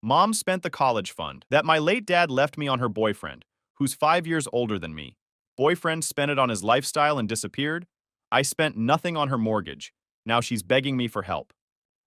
Mom spent the college fund that my late dad left me on her boyfriend, who's 5 years older than me. Boyfriend spent it on his lifestyle and disappeared. I spent nothing on her mortgage. Now she's begging me for help.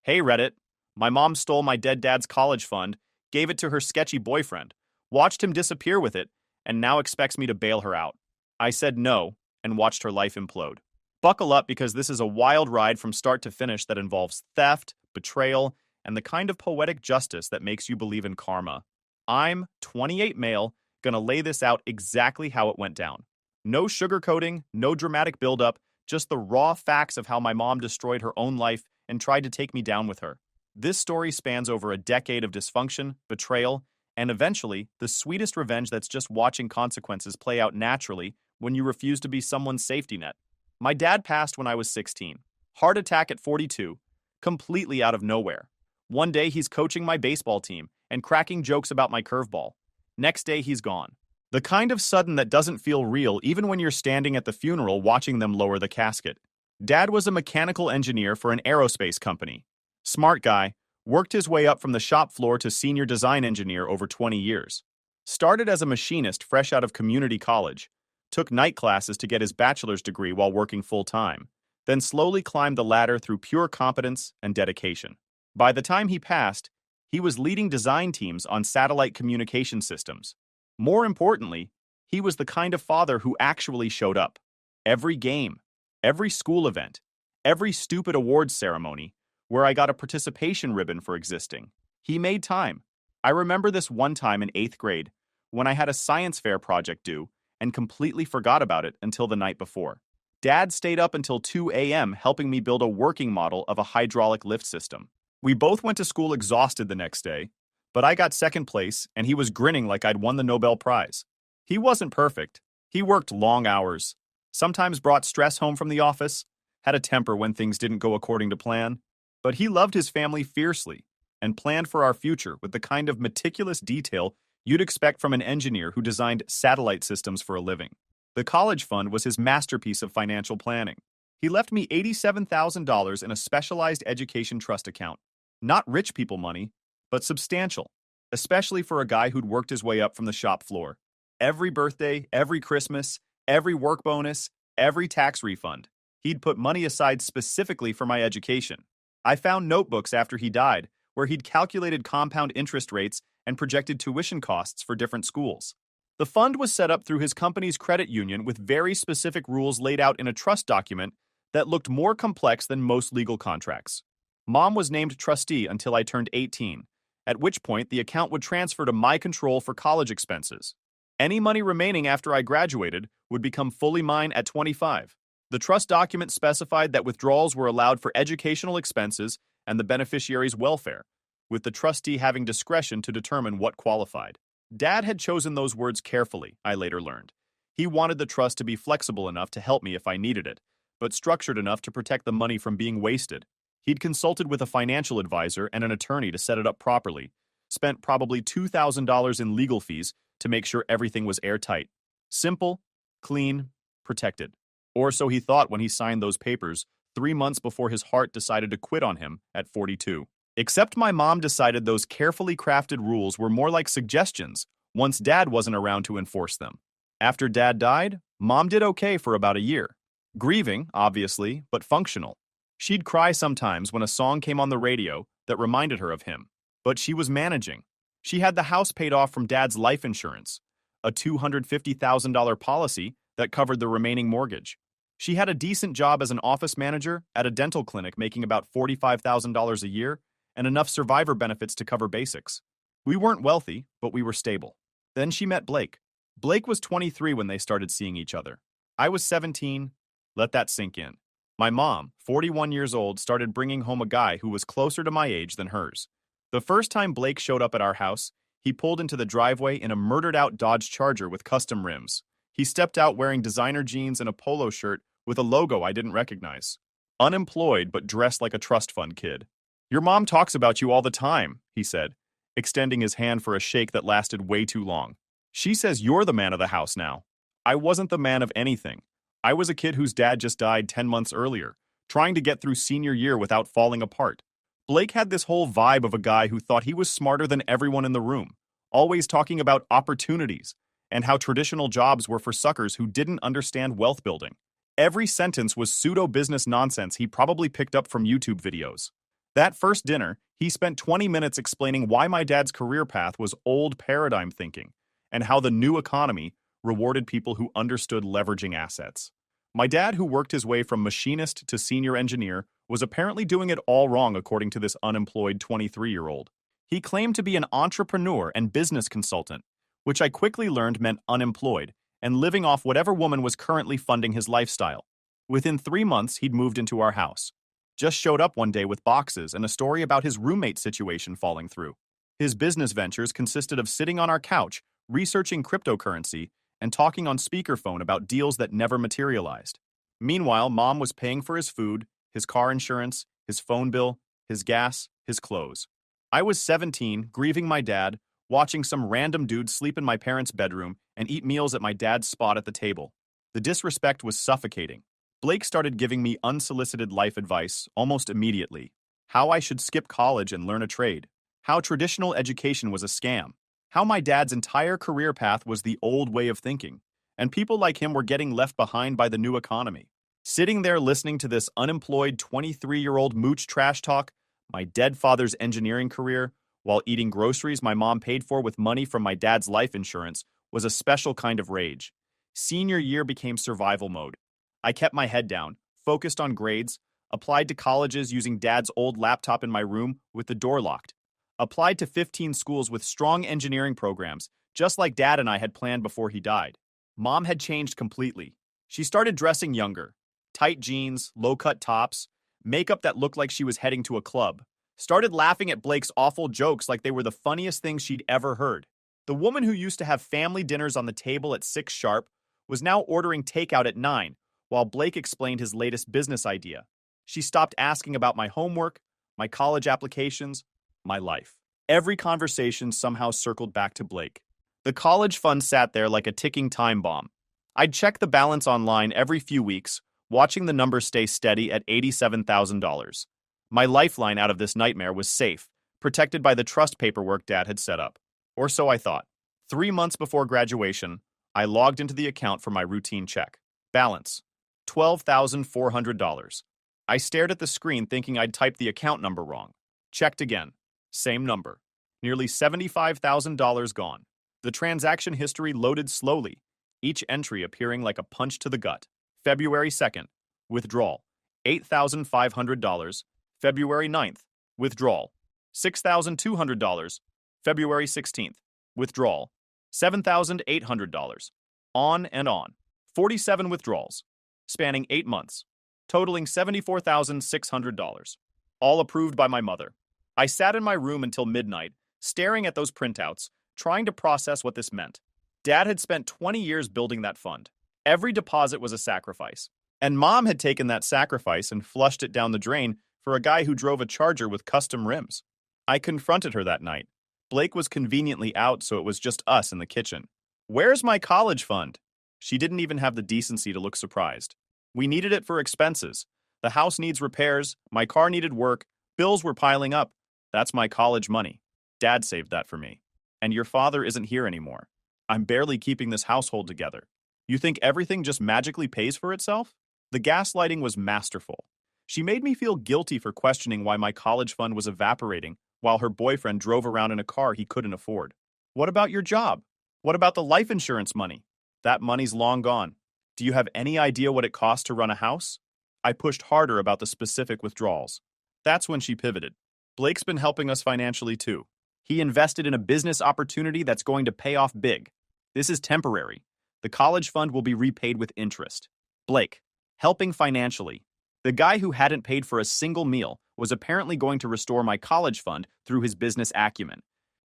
Hey Reddit, my mom stole my dead dad's college fund, gave it to her sketchy boyfriend, watched him disappear with it, and now expects me to bail her out. I said no and watched her life implode. Buckle up because this is a wild ride from start to finish that involves theft, betrayal, and the kind of poetic justice that makes you believe in karma. I'm 28 male, gonna lay this out exactly how it went down. No sugarcoating, no dramatic buildup, just the raw facts of how my mom destroyed her own life and tried to take me down with her. This story spans over a decade of dysfunction, betrayal, and eventually, the sweetest revenge that's just watching consequences play out naturally when you refuse to be someone's safety net. My dad passed when I was 16. Heart attack at 42, completely out of nowhere. One day he's coaching my baseball team and cracking jokes about my curveball. Next day he's gone. The kind of sudden that doesn't feel real even when you're standing at the funeral watching them lower the casket. Dad was a mechanical engineer for an aerospace company. Smart guy, worked his way up from the shop floor to senior design engineer over 20 years. Started as a machinist fresh out of community college. Took night classes to get his bachelor's degree while working full-time, then slowly climbed the ladder through pure competence and dedication. By the time he passed, he was leading design teams on satellite communication systems. More importantly, he was the kind of father who actually showed up. Every game, every school event, every stupid awards ceremony, where I got a participation ribbon for existing. He made time. I remember this one time in 8th grade, when I had a science fair project due, and completely forgot about it until the night before. Dad stayed up until 2 a.m. helping me build a working model of a hydraulic lift system. We both went to school exhausted the next day, but I got second place and he was grinning like I'd won the Nobel Prize. He wasn't perfect. He worked long hours, sometimes brought stress home from the office, had a temper when things didn't go according to plan, but he loved his family fiercely and planned for our future with the kind of meticulous detail you'd expect from an engineer who designed satellite systems for a living. The college fund was his masterpiece of financial planning. He left me $87,000 in a specialized education trust account. Not rich people money, but substantial, especially for a guy who'd worked his way up from the shop floor. Every birthday, every Christmas, every work bonus, every tax refund, he'd put money aside specifically for my education. I found notebooks after he died where he'd calculated compound interest rates and projected tuition costs for different schools. The fund was set up through his company's credit union with very specific rules laid out in a trust document that looked more complex than most legal contracts. Mom was named trustee until I turned 18, at which point the account would transfer to my control for college expenses. Any money remaining after I graduated would become fully mine at 25. The trust document specified that withdrawals were allowed for educational expenses and the beneficiary's welfare, with the trustee having discretion to determine what qualified. Dad had chosen those words carefully, I later learned. He wanted the trust to be flexible enough to help me if I needed it, but structured enough to protect the money from being wasted. He'd consulted with a financial advisor and an attorney to set it up properly, spent probably $2,000 in legal fees to make sure everything was airtight. Simple, clean, protected. Or so he thought when he signed those papers 3 months before his heart decided to quit on him at 42. Except my mom decided those carefully crafted rules were more like suggestions once Dad wasn't around to enforce them. After Dad died, Mom did okay for about a year. Grieving, obviously, but functional. She'd cry sometimes when a song came on the radio that reminded her of him. But she was managing. She had the house paid off from Dad's life insurance, a $250,000 policy that covered the remaining mortgage. She had a decent job as an office manager at a dental clinic making about $45,000 a year and enough survivor benefits to cover basics. We weren't wealthy, but we were stable. Then she met Blake. Blake was 23 when they started seeing each other. I was 17. Let that sink in. My mom, 41 years old, started bringing home a guy who was closer to my age than hers. The first time Blake showed up at our house, he pulled into the driveway in a murdered-out Dodge Charger with custom rims. He stepped out wearing designer jeans and a polo shirt with a logo I didn't recognize. Unemployed, but dressed like a trust fund kid. "Your mom talks about you all the time," he said, extending his hand for a shake that lasted way too long. "She says you're the man of the house now." I wasn't the man of anything. I was a kid whose dad just died 10 months earlier, trying to get through senior year without falling apart. Blake had this whole vibe of a guy who thought he was smarter than everyone in the room, always talking about opportunities and how traditional jobs were for suckers who didn't understand wealth building. Every sentence was pseudo-business nonsense he probably picked up from YouTube videos. That first dinner, he spent 20 minutes explaining why my dad's career path was old paradigm thinking and how the new economy rewarded people who understood leveraging assets. My dad, who worked his way from machinist to senior engineer, was apparently doing it all wrong according to this unemployed 23-year-old. He claimed to be an entrepreneur and business consultant, which I quickly learned meant unemployed and living off whatever woman was currently funding his lifestyle. Within 3 months, he'd moved into our house. Just showed up one day with boxes and a story about his roommate situation falling through. His business ventures consisted of sitting on our couch, researching cryptocurrency, and talking on speakerphone about deals that never materialized. Meanwhile, Mom was paying for his food, his car insurance, his phone bill, his gas, his clothes. I was 17, grieving my dad, watching some random dude sleep in my parents' bedroom and eat meals at my dad's spot at the table. The disrespect was suffocating. Blake started giving me unsolicited life advice almost immediately. How I should skip college and learn a trade. How traditional education was a scam. How my dad's entire career path was the old way of thinking, and people like him were getting left behind by the new economy. Sitting there listening to this unemployed 23-year-old mooch trash talk, my dead father's engineering career, while eating groceries my mom paid for with money from my dad's life insurance, was a special kind of rage. Senior year became survival mode. I kept my head down, focused on grades, applied to colleges using dad's old laptop in my room with the door locked. Applied to 15 schools with strong engineering programs, just like Dad and I had planned before he died. Mom had changed completely. She started dressing younger. Tight jeans, low-cut tops, makeup that looked like she was heading to a club. Started laughing at Blake's awful jokes like they were the funniest things she'd ever heard. The woman who used to have family dinners on the table at 6 sharp was now ordering takeout at 9, while Blake explained his latest business idea. She stopped asking about my homework, my college applications, my life. Every conversation somehow circled back to Blake. The college fund sat there like a ticking time bomb. I'd check the balance online every few weeks, watching the numbers stay steady at $87,000. My lifeline out of this nightmare was safe, protected by the trust paperwork Dad had set up. Or so I thought. 3 months before graduation, I logged into the account for my routine check. Balance: $12,400. I stared at the screen thinking I'd typed the account number wrong. Checked again. Same number. Nearly $75,000 gone. The transaction history loaded slowly, each entry appearing like a punch to the gut. February 2nd, withdrawal, $8,500. February 9th, withdrawal, $6,200. February 16th, withdrawal, $7,800. On and on. 47 withdrawals, spanning 8 months, totaling $74,600. All approved by my mother. I sat in my room until midnight, staring at those printouts, trying to process what this meant. Dad had spent 20 years building that fund. Every deposit was a sacrifice. And Mom had taken that sacrifice and flushed it down the drain for a guy who drove a Charger with custom rims. I confronted her that night. Blake was conveniently out, so it was just us in the kitchen. "Where's my college fund?" She didn't even have the decency to look surprised. "We needed it for expenses. The house needs repairs, my car needed work, bills were piling up. That's my college money. Dad saved that for me. And your father isn't here anymore. I'm barely keeping this household together. You think everything just magically pays for itself?" The gaslighting was masterful. She made me feel guilty for questioning why my college fund was evaporating while her boyfriend drove around in a car he couldn't afford. "What about your job? What about the life insurance money?" "That money's long gone. Do you have any idea what it costs to run a house?" I pushed harder about the specific withdrawals. That's when she pivoted. "Blake's been helping us financially too. He invested in a business opportunity that's going to pay off big. This is temporary. The college fund will be repaid with interest." Blake, helping financially. The guy who hadn't paid for a single meal was apparently going to restore my college fund through his business acumen.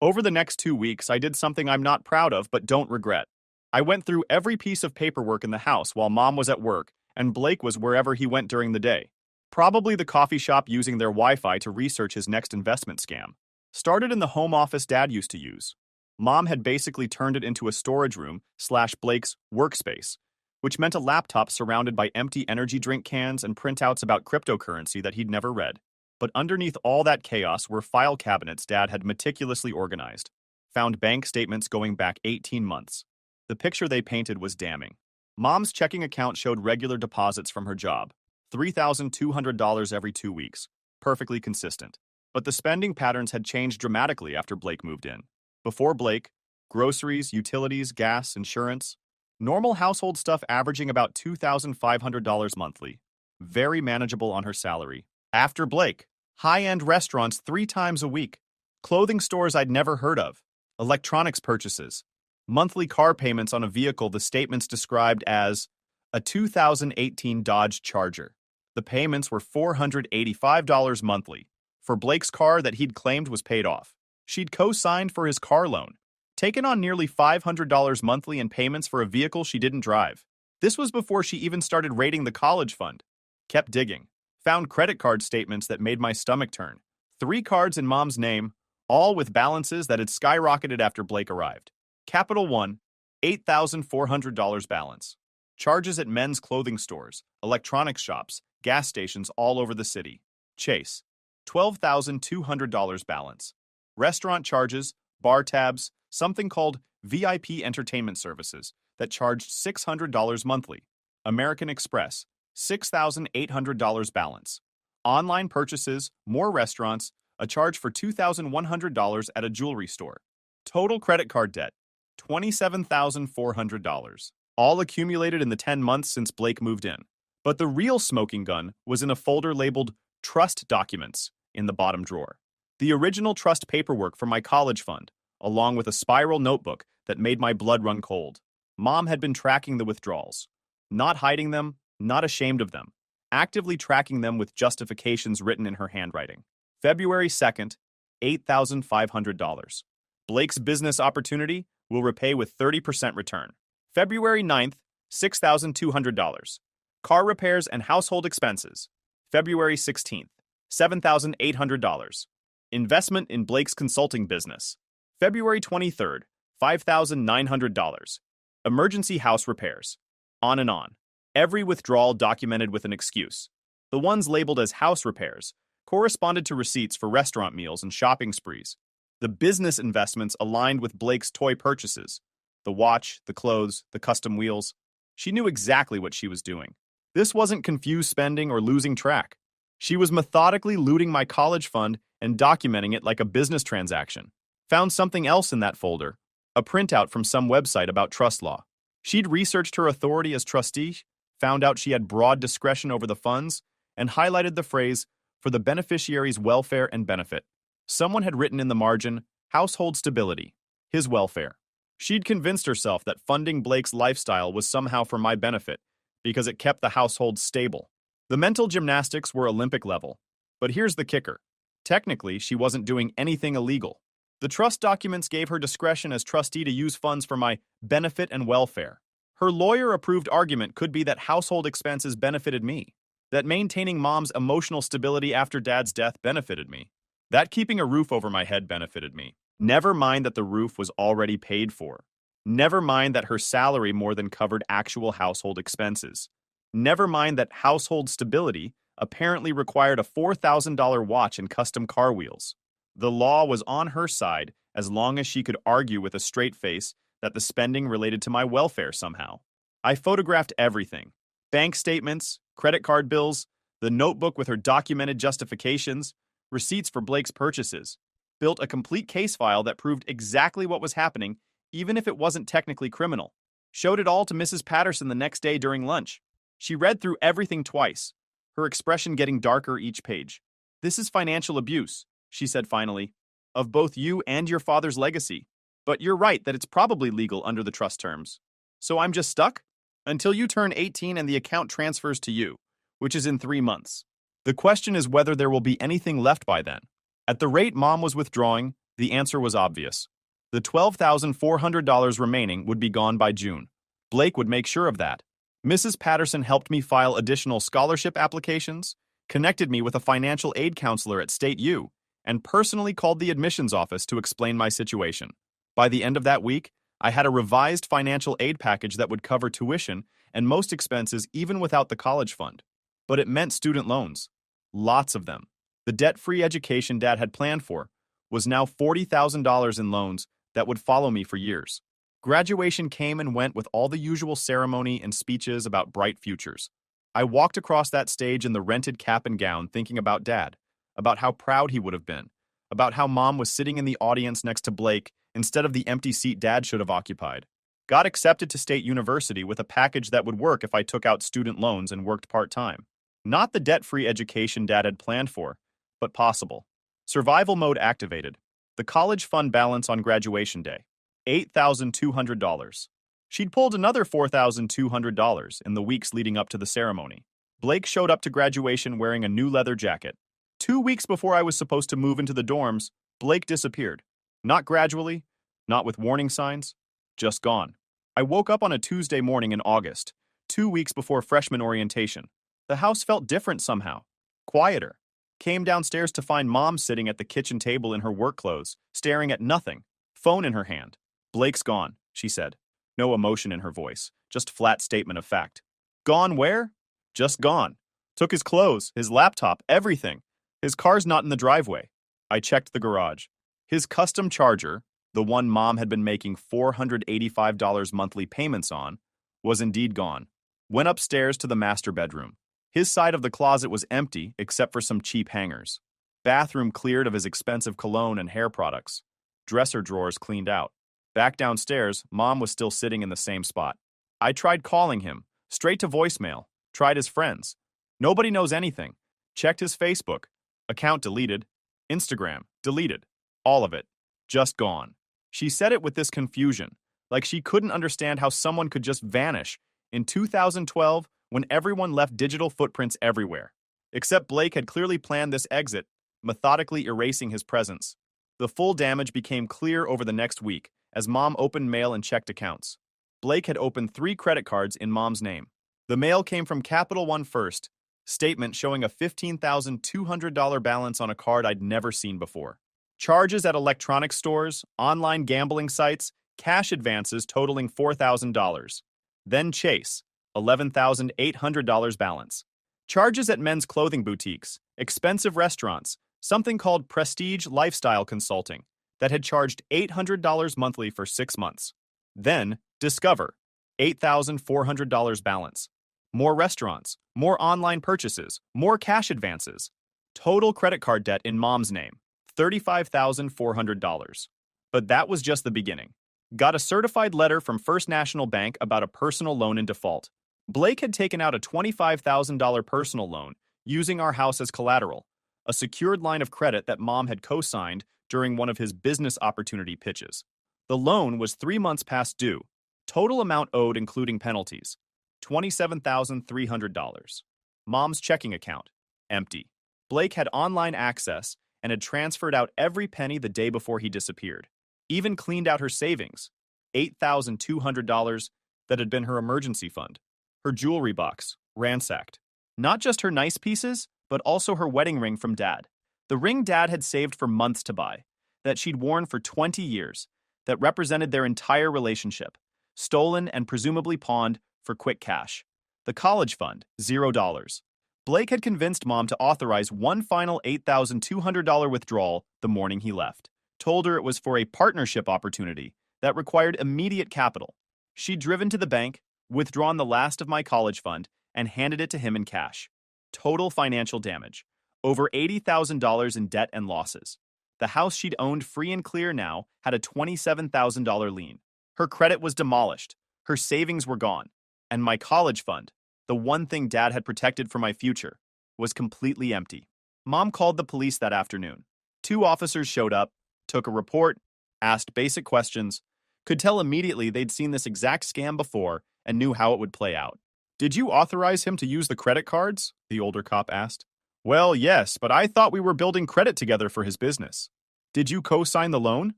Over the next 2 weeks, I did something I'm not proud of but don't regret. I went through every piece of paperwork in the house while Mom was at work and Blake was wherever he went during the day. Probably the coffee shop using their Wi-Fi to research his next investment scam. Started in the home office Dad used to use. Mom had basically turned it into a storage room / Blake's workspace, which meant a laptop surrounded by empty energy drink cans and printouts about cryptocurrency that he'd never read. But underneath all that chaos were file cabinets Dad had meticulously organized. Found bank statements going back 18 months. The picture they painted was damning. Mom's checking account showed regular deposits from her job, $3,200 every 2 weeks, perfectly consistent. But the spending patterns had changed dramatically after Blake moved in. Before Blake, groceries, utilities, gas, insurance, normal household stuff averaging about $2,500 monthly. Very manageable on her salary. After Blake, high-end restaurants 3 times a week, clothing stores I'd never heard of, electronics purchases, monthly car payments on a vehicle the statements described as a 2018 Dodge Charger. The payments were $485 monthly for Blake's car that he'd claimed was paid off. She'd co-signed for his car loan, taken on nearly $500 monthly in payments for a vehicle she didn't drive. This was before she even started raiding the college fund. Kept digging. Found credit card statements that made my stomach turn. 3 cards in Mom's name, all with balances that had skyrocketed after Blake arrived. Capital One, $8,400 balance. Charges at men's clothing stores, electronics shops, gas stations all over the city. Chase, $12,200 balance. Restaurant charges, bar tabs, something called VIP entertainment services that charged $600 monthly. American Express, $6,800 balance. Online purchases, more restaurants, a charge for $2,100 at a jewelry store. Total credit card debt, $27,400. All accumulated in the 10 months since Blake moved in. But the real smoking gun was in a folder labeled Trust Documents in the bottom drawer. The original trust paperwork for my college fund, along with a spiral notebook that made my blood run cold. Mom had been tracking the withdrawals. Not hiding them, not ashamed of them. Actively tracking them with justifications written in her handwriting. February 2nd, $8,500. Blake's business opportunity will repay with 30% return. February 9th, $6,200. Car repairs and household expenses. February 16th, $7,800. Investment in Blake's consulting business. February 23rd, $5,900. Emergency house repairs. On and on. Every withdrawal documented with an excuse. The ones labeled as house repairs corresponded to receipts for restaurant meals and shopping sprees. The business investments aligned with Blake's toy purchases. The watch, the clothes, the custom wheels. She knew exactly what she was doing. This wasn't confused spending or losing track. She was methodically looting my college fund and documenting it like a business transaction. Found something else in that folder, a printout from some website about trust law. She'd researched her authority as trustee, found out she had broad discretion over the funds, and highlighted the phrase, for the beneficiary's welfare and benefit. Someone had written in the margin, household stability, his welfare. She'd convinced herself that funding Blake's lifestyle was somehow for my benefit, because it kept the household stable. The mental gymnastics were Olympic level. But here's the kicker. Technically, she wasn't doing anything illegal. The trust documents gave her discretion as trustee to use funds for my benefit and welfare. Her lawyer-approved argument could be that household expenses benefited me, that maintaining Mom's emotional stability after Dad's death benefited me, that keeping a roof over my head benefited me. Never mind that the roof was already paid for. Never mind that her salary more than covered actual household expenses. Never mind that household stability apparently required a $4,000 watch and custom car wheels. The law was on her side as long as she could argue with a straight face that the spending related to my welfare somehow. I photographed everything. Bank statements, credit card bills, the notebook with her documented justifications, receipts for Blake's purchases. Built a complete case file that proved exactly what was happening, even if it wasn't technically criminal. Showed it all to Mrs. Patterson the next day during lunch. She read through everything twice, her expression getting darker each page. "This is financial abuse," she said finally, "of both you and your father's legacy. But you're right that it's probably legal under the trust terms. So I'm just stuck? Until you turn 18 and the account transfers to you, which is in 3 months. The question is whether there will be anything left by then." At the rate Mom was withdrawing, the answer was obvious. The $12,400 remaining would be gone by June. Blake would make sure of that. Mrs. Patterson helped me file additional scholarship applications, connected me with a financial aid counselor at State U, and personally called the admissions office to explain my situation. By the end of that week, I had a revised financial aid package that would cover tuition and most expenses even without the college fund. But it meant student loans. Lots of them. The debt-free education Dad had planned for was now $40,000 in loans that would follow me for years. Graduation came and went with all the usual ceremony and speeches about bright futures. I walked across that stage in the rented cap and gown thinking about Dad, about how proud he would have been, about how Mom was sitting in the audience next to Blake instead of the empty seat Dad should have occupied. Got accepted to State University with a package that would work if I took out student loans and worked part-time. Not the debt-free education Dad had planned for, but possible. Survival mode activated. The college fund balance on graduation day, $8,200. She'd pulled another $4,200 in the weeks leading up to the ceremony. Blake showed up to graduation wearing a new leather jacket. 2 weeks before I was supposed to move into the dorms, Blake disappeared. Not gradually, not with warning signs, just gone. I woke up on a Tuesday morning in August, 2 weeks before freshman orientation. The house felt different somehow, quieter. Came downstairs to find Mom sitting at the kitchen table in her work clothes, staring at nothing, phone in her hand. Blake's gone, she said. No emotion in her voice, just flat statement of fact. Gone where? Just gone. Took his clothes, his laptop, everything. His car's not in the driveway. I checked the garage. His custom charger, the one Mom had been making $485 monthly payments on, was indeed gone. Went upstairs to the master bedroom. His side of the closet was empty except for some cheap hangers. Bathroom cleared of his expensive cologne and hair products. Dresser drawers cleaned out. Back downstairs, Mom was still sitting in the same spot. I tried calling him, straight to voicemail, tried his friends. Nobody knows anything. Checked his Facebook. Account deleted. Instagram deleted. All of it. Just gone. She said it with this confusion, like she couldn't understand how someone could just vanish in 2012 when everyone left digital footprints everywhere. Except Blake had clearly planned this exit, methodically erasing his presence. The full damage became clear over the next week as Mom opened mail and checked accounts. Blake had opened 3 credit cards in Mom's name. The mail came from Capital One First, statement showing a $15,200 balance on a card I'd never seen before. Charges at electronics stores, online gambling sites, cash advances totaling $4,000. Then Chase, $11,800 balance. Charges at men's clothing boutiques, expensive restaurants, something called Prestige Lifestyle Consulting, that had charged $800 monthly for 6 months. Then Discover, $8,400 balance. More restaurants, more online purchases, more cash advances. Total credit card debt in Mom's name, $35,400. But that was just the beginning. Got a certified letter from First National Bank about a personal loan in default. Blake had taken out a $25,000 personal loan using our house as collateral, a secured line of credit that Mom had co-signed during one of his business opportunity pitches. The loan was 3 months past due. Total amount owed including penalties, $27,300. Mom's checking account, empty. Blake had online access and had transferred out every penny the day before he disappeared. Even cleaned out her savings, $8,200 that had been her emergency fund. Her jewelry box, ransacked. Not just her nice pieces, but also her wedding ring from Dad. The ring Dad had saved for months to buy, that she'd worn for 20 years, that represented their entire relationship, stolen and presumably pawned for quick cash. The college fund, $0. Blake had convinced Mom to authorize one final $8,200 withdrawal the morning he left. Told her it was for a partnership opportunity that required immediate capital. She'd driven to the bank, withdrawn the last of my college fund, and handed it to him in cash. Total financial damage. Over $80,000 in debt and losses. The house she'd owned free and clear now had a $27,000 lien. Her credit was demolished. Her savings were gone. And my college fund, the one thing Dad had protected for my future, was completely empty. Mom called the police that afternoon. 2 officers showed up, took a report, asked basic questions, could tell immediately they'd seen this exact scam before and knew how it would play out. Did you authorize him to use the credit cards? The older cop asked. Well, yes, but I thought we were building credit together for his business. Did you co-sign the loan?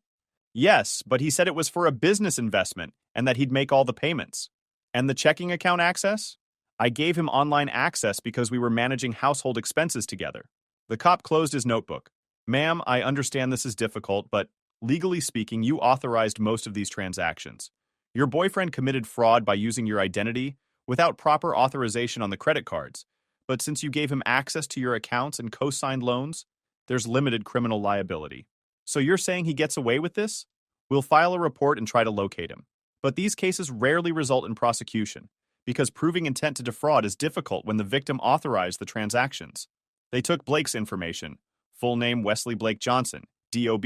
Yes, but he said it was for a business investment and that he'd make all the payments. And the checking account access? I gave him online access because we were managing household expenses together. The cop closed his notebook. Ma'am, I understand this is difficult, but legally speaking, you authorized most of these transactions. Your boyfriend committed fraud by using your identity without proper authorization on the credit cards. But since you gave him access to your accounts and co-signed loans, there's limited criminal liability. So you're saying he gets away with this? We'll file a report and try to locate him. But these cases rarely result in prosecution, because proving intent to defraud is difficult when the victim authorized the transactions. They took Blake's information, full name Wesley Blake Johnson, DOB,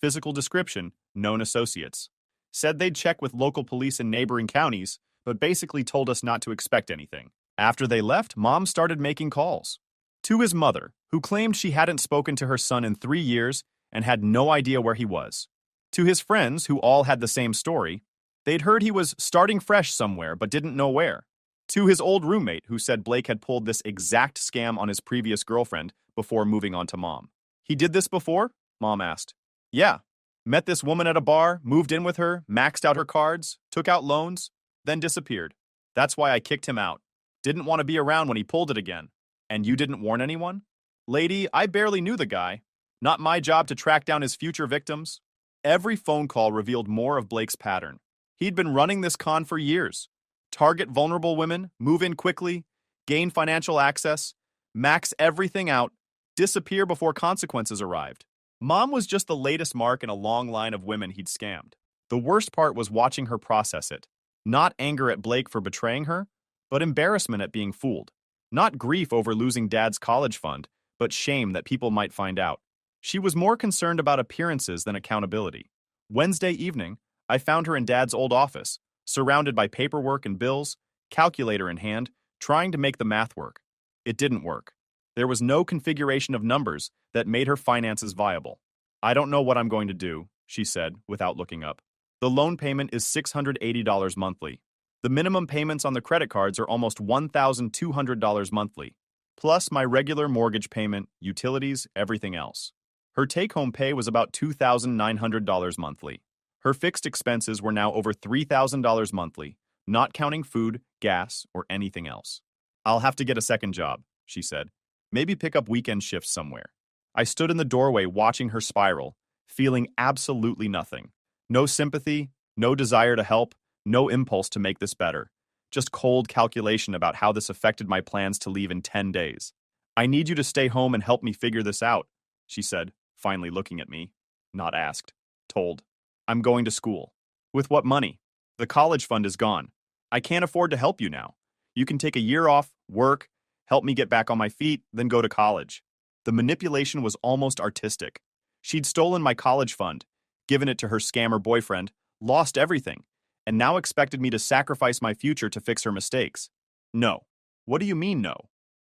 physical description, known associates. Said they'd check with local police in neighboring counties, but basically told us not to expect anything. After they left, Mom started making calls. To his mother, who claimed she hadn't spoken to her son in 3 years and had no idea where he was. To his friends, who all had the same story, they'd heard he was starting fresh somewhere but didn't know where. To his old roommate, who said Blake had pulled this exact scam on his previous girlfriend before moving on to Mom. He did this before? Mom asked. Yeah. Met this woman at a bar, moved in with her, maxed out her cards, took out loans, then disappeared. That's why I kicked him out. Didn't want to be around when he pulled it again. And you didn't warn anyone? Lady, I barely knew the guy. Not my job to track down his future victims. Every phone call revealed more of Blake's pattern. He'd been running this con for years. Target vulnerable women, move in quickly, gain financial access, max everything out, disappear before consequences arrived. Mom was just the latest mark in a long line of women he'd scammed. The worst part was watching her process it. Not anger at Blake for betraying her, but embarrassment at being fooled. Not grief over losing Dad's college fund, but shame that people might find out. She was more concerned about appearances than accountability. Wednesday evening, I found her in Dad's old office, surrounded by paperwork and bills, calculator in hand, trying to make the math work. It didn't work. There was no configuration of numbers that made her finances viable. I don't know what I'm going to do, she said, without looking up. The loan payment is $680 monthly. The minimum payments on the credit cards are almost $1,200 monthly, plus my regular mortgage payment, utilities, everything else. Her take-home pay was about $2,900 monthly. Her fixed expenses were now over $3,000 monthly, not counting food, gas, or anything else. I'll have to get a second job, she said. Maybe pick up weekend shifts somewhere. I stood in the doorway watching her spiral, feeling absolutely nothing. No sympathy, no desire to help, no impulse to make this better. Just cold calculation about how this affected my plans to leave in 10 days. I need you to stay home and help me figure this out, she said, finally looking at me. Not asked. Told. I'm going to school. With what money? The college fund is gone. I can't afford to help you now. You can take a year off, work, help me get back on my feet, then go to college. The manipulation was almost artistic. She'd stolen my college fund, given it to her scammer boyfriend, lost everything, and now expected me to sacrifice my future to fix her mistakes. No. What do you mean, no?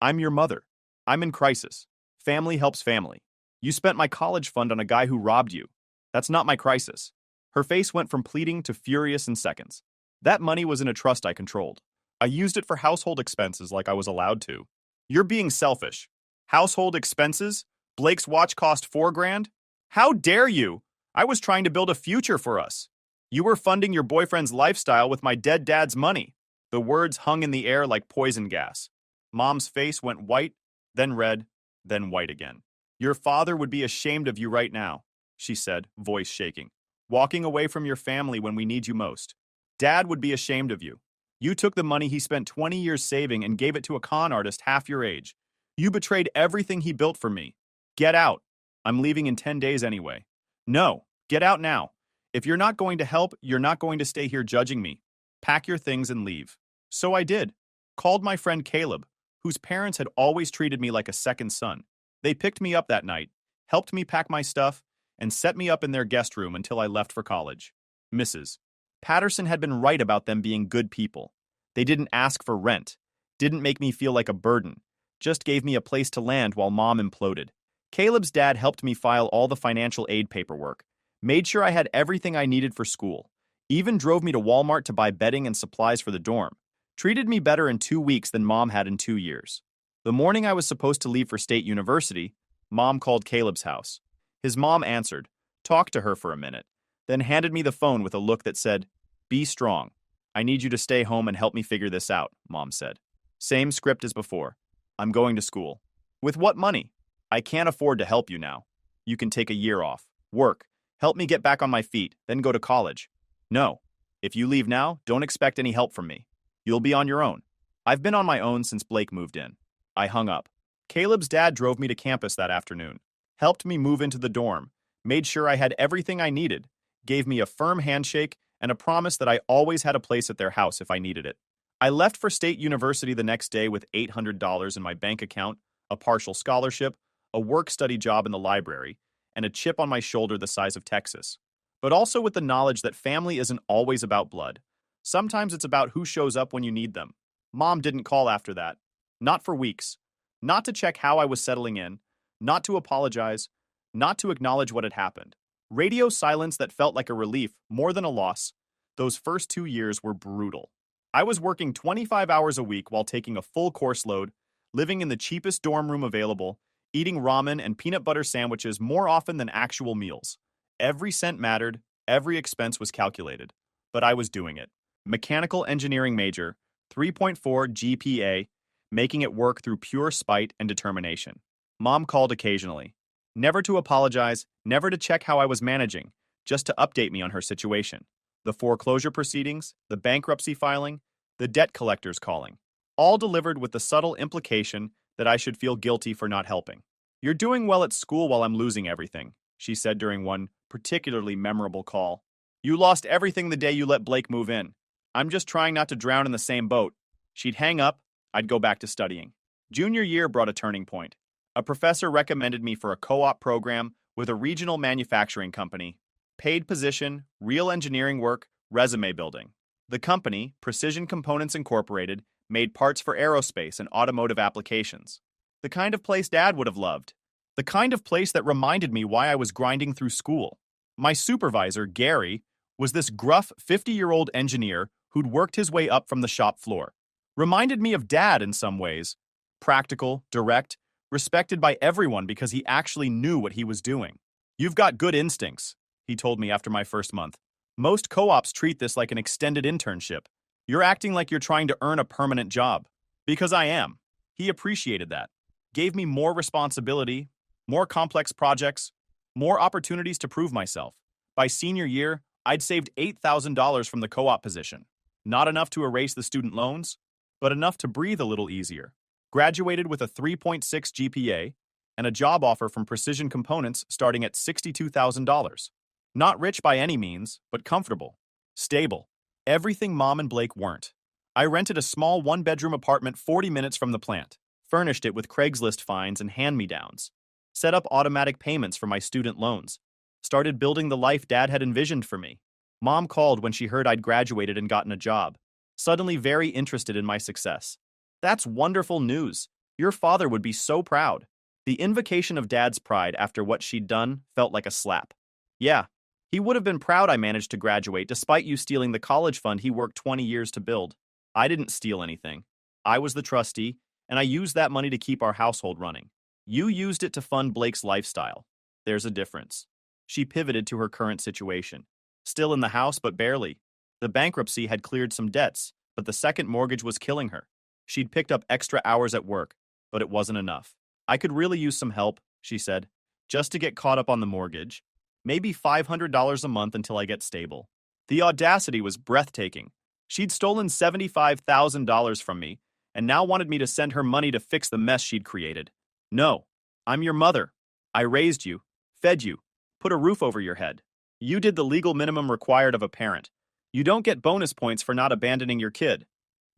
I'm your mother. I'm in crisis. Family helps family. You spent my college fund on a guy who robbed you. That's not my crisis. Her face went from pleading to furious in seconds. That money was in a trust I controlled. I used it for household expenses like I was allowed to. You're being selfish. Household expenses? Blake's watch cost $4,000? How dare you? I was trying to build a future for us. You were funding your boyfriend's lifestyle with my dead dad's money. The words hung in the air like poison gas. Mom's face went white, then red, then white again. Your father would be ashamed of you right now, she said, voice shaking. Walking away from your family when we need you most. Dad would be ashamed of you. You took the money he spent 20 years saving and gave it to a con artist half your age. You betrayed everything he built for me. Get out. I'm leaving in 10 days anyway. No, get out now. If you're not going to help, you're not going to stay here judging me. Pack your things and leave. So I did. Called my friend Caleb, whose parents had always treated me like a second son. They picked me up that night, helped me pack my stuff, and set me up in their guest room until I left for college. Mrs. Patterson had been right about them being good people. They didn't ask for rent, didn't make me feel like a burden, just gave me a place to land while Mom imploded. Caleb's dad helped me file all the financial aid paperwork, made sure I had everything I needed for school, even drove me to Walmart to buy bedding and supplies for the dorm, treated me better in 2 weeks than Mom had in 2 years. The morning I was supposed to leave for State University, Mom called Caleb's house. His mom answered, talked to her for a minute, then handed me the phone with a look that said, "Be strong. I need you to stay home and help me figure this out," Mom said. Same script as before. I'm going to school. With what money? I can't afford to help you now. You can take a year off, work, help me get back on my feet, then go to college. No. If you leave now, don't expect any help from me. You'll be on your own. I've been on my own since Blake moved in. I hung up. Caleb's dad drove me to campus that afternoon, helped me move into the dorm, made sure I had everything I needed, gave me a firm handshake and a promise that I always had a place at their house if I needed it. I left for State University the next day with $800 in my bank account, a partial scholarship, a work-study job in the library, and a chip on my shoulder the size of Texas. But also with the knowledge that family isn't always about blood. Sometimes it's about who shows up when you need them. Mom didn't call after that. Not for weeks. Not to check how I was settling in. Not to apologize. Not to acknowledge what had happened. Radio silence that felt like a relief more than a loss. Those first 2 years were brutal. I was working 25 hours a week while taking a full course load, living in the cheapest dorm room available, eating ramen and peanut butter sandwiches more often than actual meals. Every cent mattered, every expense was calculated. But I was doing it. Mechanical engineering major, 3.4 GPA, making it work through pure spite and determination. Mom called occasionally. Never to apologize, never to check how I was managing, just to update me on her situation. The foreclosure proceedings, the bankruptcy filing, the debt collectors calling. All delivered with the subtle implication that I should feel guilty for not helping. "You're doing well at school while I'm losing everything," she said during one particularly memorable call. "You lost everything the day you let Blake move in. I'm just trying not to drown in the same boat." She'd hang up, I'd go back to studying. Junior year brought a turning point. A professor recommended me for a co-op program with a regional manufacturing company. Paid position, real engineering work, resume building. The company, Precision Components Incorporated, made parts for aerospace and automotive applications. The kind of place Dad would have loved. The kind of place that reminded me why I was grinding through school. My supervisor, Gary, was this gruff 50-year-old engineer who'd worked his way up from the shop floor. Reminded me of Dad in some ways. Practical, direct, respected by everyone because he actually knew what he was doing. "You've got good instincts," he told me after my first month. "Most co-ops treat this like an extended internship. You're acting like you're trying to earn a permanent job." Because I am. He appreciated that. Gave me more responsibility, more complex projects, more opportunities to prove myself. By senior year, I'd saved $8,000 from the co-op position. Not enough to erase the student loans, but enough to breathe a little easier. Graduated with a 3.6 GPA and a job offer from Precision Components starting at $62,000. Not rich by any means, but comfortable. Stable. Everything Mom and Blake weren't. I rented a small one-bedroom apartment 40 minutes from the plant, furnished it with Craigslist finds and hand-me-downs, set up automatic payments for my student loans, started building the life Dad had envisioned for me. Mom called when she heard I'd graduated and gotten a job, suddenly very interested in my success. "That's wonderful news. Your father would be so proud." The invocation of Dad's pride after what she'd done felt like a slap. "Yeah, he would have been proud I managed to graduate despite you stealing the college fund he worked 20 years to build." I didn't steal anything. I was the trustee, and I used that money to keep our household running. You used it to fund Blake's lifestyle. There's a difference. She pivoted to her current situation. Still in the house, but barely. The bankruptcy had cleared some debts, but the second mortgage was killing her. She'd picked up extra hours at work, but it wasn't enough. "I could really use some help," she said, "just to get caught up on the mortgage. Maybe $500 a month until I get stable." The audacity was breathtaking. She'd stolen $75,000 from me, and now wanted me to send her money to fix the mess she'd created. "No, I'm your mother. I raised you, fed you, put a roof over your head. You did the legal minimum required of a parent. You don't get bonus points for not abandoning your kid.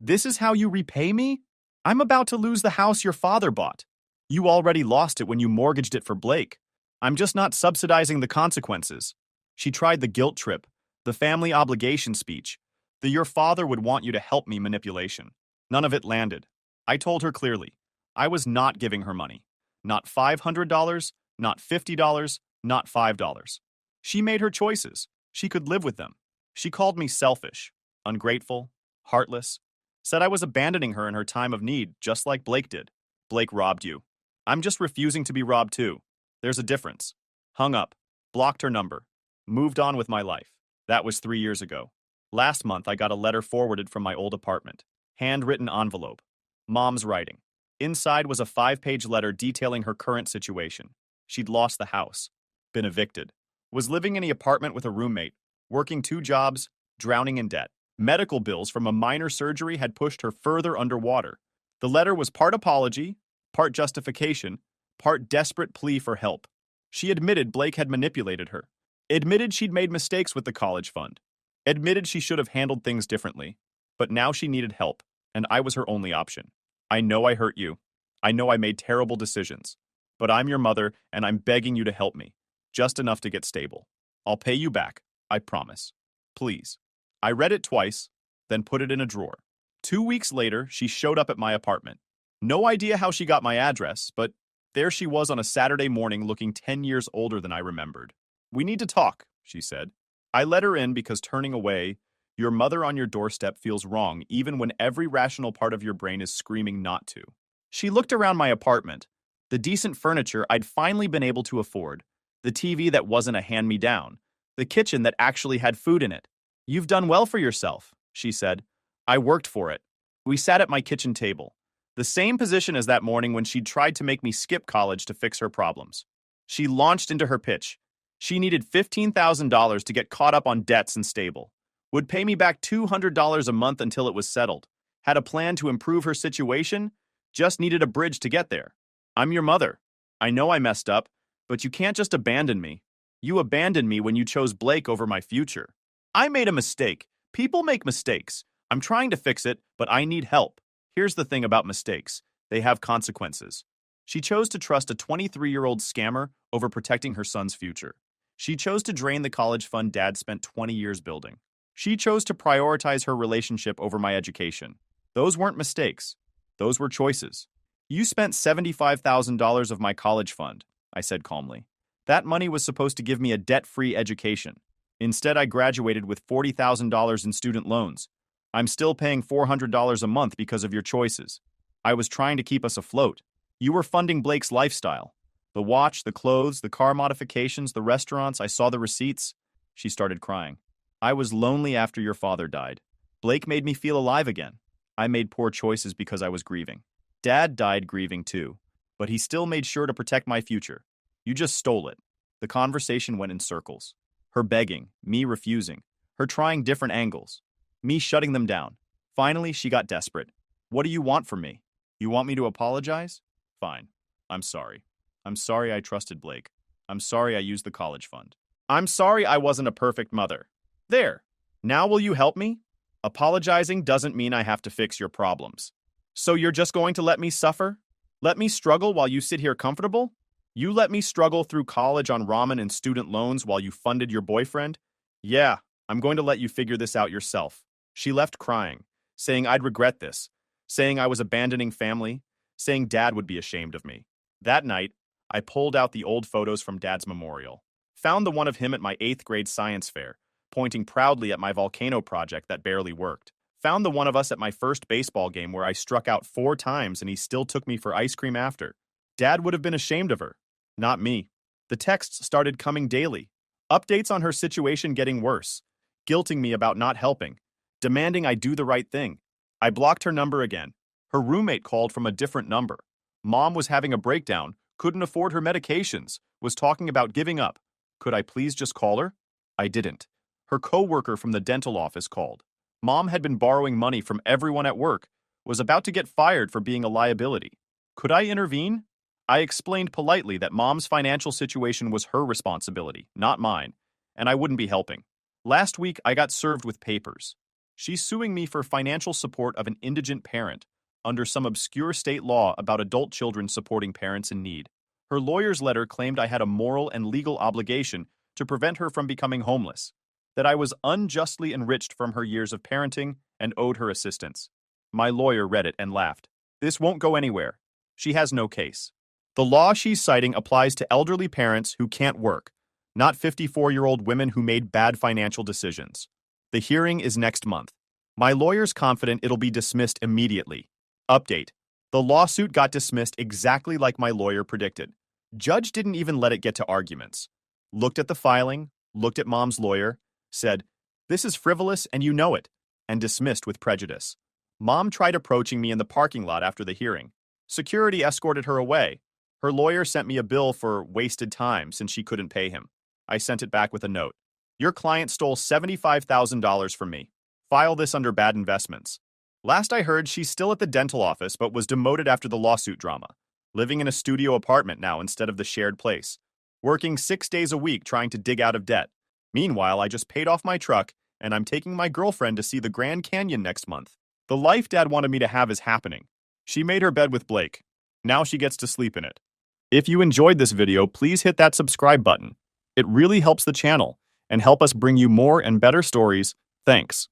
This is how you repay me? I'm about to lose the house your father bought. You already lost it when you mortgaged it for Blake. I'm just not subsidizing the consequences." She tried the guilt trip, the family obligation speech, the "your father would want you to help me" manipulation. None of it landed. I told her clearly, I was not giving her money. Not $500, not $50, not $5. She made her choices. She could live with them. She called me selfish, ungrateful, heartless, said I was abandoning her in her time of need, just like Blake did. "Blake robbed you. I'm just refusing to be robbed too. There's a difference." Hung up, blocked her number, moved on with my life. That was 3 years ago. Last month, I got a letter forwarded from my old apartment. Handwritten envelope. Mom's writing. Inside was a 5-page letter detailing her current situation. She'd lost the house, been evicted, was living in the apartment with a roommate, working 2 jobs, drowning in debt. Medical bills from a minor surgery had pushed her further underwater. The letter was part apology, part justification, part desperate plea for help. She admitted Blake had manipulated her, admitted she'd made mistakes with the college fund, admitted she should have handled things differently. But now she needed help, and I was her only option. I know I hurt you. I know I made terrible decisions. But I'm your mother, and I'm begging you to help me. Just enough to get stable. I'll pay you back, I promise. Please. I read it twice, then put it in a drawer. 2 weeks later, she showed up at my apartment. No idea how she got my address, but there she was on a Saturday morning looking 10 years older than I remembered. We need to talk, she said. I let her in because turning away, your mother on your doorstep feels wrong even when every rational part of your brain is screaming not to. She looked around my apartment, the decent furniture I'd finally been able to afford, the TV that wasn't a hand-me-down, the kitchen that actually had food in it. You've done well for yourself, she said. I worked for it. We sat at my kitchen table, the same position as that morning when she'd tried to make me skip college to fix her problems. She launched into her pitch. She needed $15,000 to get caught up on debts and stable. Would pay me back $200 a month until it was settled. Had a plan to improve her situation, just needed a bridge to get there. I'm your mother. I know I messed up, but you can't just abandon me. You abandoned me when you chose Blake over my future. I made a mistake. People make mistakes. I'm trying to fix it, but I need help. Here's the thing about mistakes. They have consequences. She chose to trust a 23-year-old scammer over protecting her son's future. She chose to drain the college fund Dad spent 20 years building. She chose to prioritize her relationship over my education. Those weren't mistakes. Those were choices. You spent $75,000 of my college fund, I said calmly. That money was supposed to give me a debt-free education. Instead, I graduated with $40,000 in student loans. I'm still paying $400 a month because of your choices. I was trying to keep us afloat. You were funding Blake's lifestyle. The watch, the clothes, the car modifications, the restaurants, I saw the receipts. She started crying. I was lonely after your father died. Blake made me feel alive again. I made poor choices because I was grieving. Dad died grieving too, but he still made sure to protect my future. You just stole it. The conversation went in circles. Her begging, me refusing, her trying different angles, me shutting them down. Finally, she got desperate. What do you want from me? You want me to apologize? Fine. I'm sorry. I'm sorry I trusted Blake. I'm sorry I used the college fund. I'm sorry I wasn't a perfect mother. There. Now will you help me? Apologizing doesn't mean I have to fix your problems. So you're just going to let me suffer? Let me struggle while you sit here comfortable? You let me struggle through college on ramen and student loans while you funded your boyfriend? Yeah, I'm going to let you figure this out yourself. She left crying, saying I'd regret this, saying I was abandoning family, saying Dad would be ashamed of me. That night, I pulled out the old photos from Dad's memorial, found the one of him at my 8th grade science fair, pointing proudly at my volcano project that barely worked, found the one of us at my first baseball game where I struck out 4 times and he still took me for ice cream after. Dad would have been ashamed of her, not me. The texts started coming daily, updates on her situation getting worse, guilting me about not helping, demanding I do the right thing. I blocked her number again. Her roommate called from a different number. Mom was having a breakdown, couldn't afford her medications, was talking about giving up. Could I please just call her? I didn't. Her coworker from the dental office called. Mom had been borrowing money from everyone at work, was about to get fired for being a liability. Could I intervene? I explained politely that Mom's financial situation was her responsibility, not mine, and I wouldn't be helping. Last week, I got served with papers. She's suing me for financial support of an indigent parent under some obscure state law about adult children supporting parents in need. Her lawyer's letter claimed I had a moral and legal obligation to prevent her from becoming homeless, that I was unjustly enriched from her years of parenting and owed her assistance. My lawyer read it and laughed. This won't go anywhere. She has no case. The law she's citing applies to elderly parents who can't work, not 54-year-old women who made bad financial decisions. The hearing is next month. My lawyer's confident it'll be dismissed immediately. Update. The lawsuit got dismissed exactly like my lawyer predicted. Judge didn't even let it get to arguments. Looked at the filing, looked at Mom's lawyer, said, "This is frivolous and you know it," and dismissed with prejudice. Mom tried approaching me in the parking lot after the hearing. Security escorted her away. Her lawyer sent me a bill for wasted time since she couldn't pay him. I sent it back with a note. Your client stole $75,000 from me. File this under bad investments. Last I heard, she's still at the dental office but was demoted after the lawsuit drama, living in a studio apartment now instead of the shared place. working 6 days a week trying to dig out of debt. Meanwhile, I just paid off my truck, and I'm taking my girlfriend to see the Grand Canyon next month. The life Dad wanted me to have is happening. She made her bed with Blake. Now she gets to sleep in it. If you enjoyed this video, please hit that subscribe button. It really helps the channel and help us bring you more and better stories. Thanks.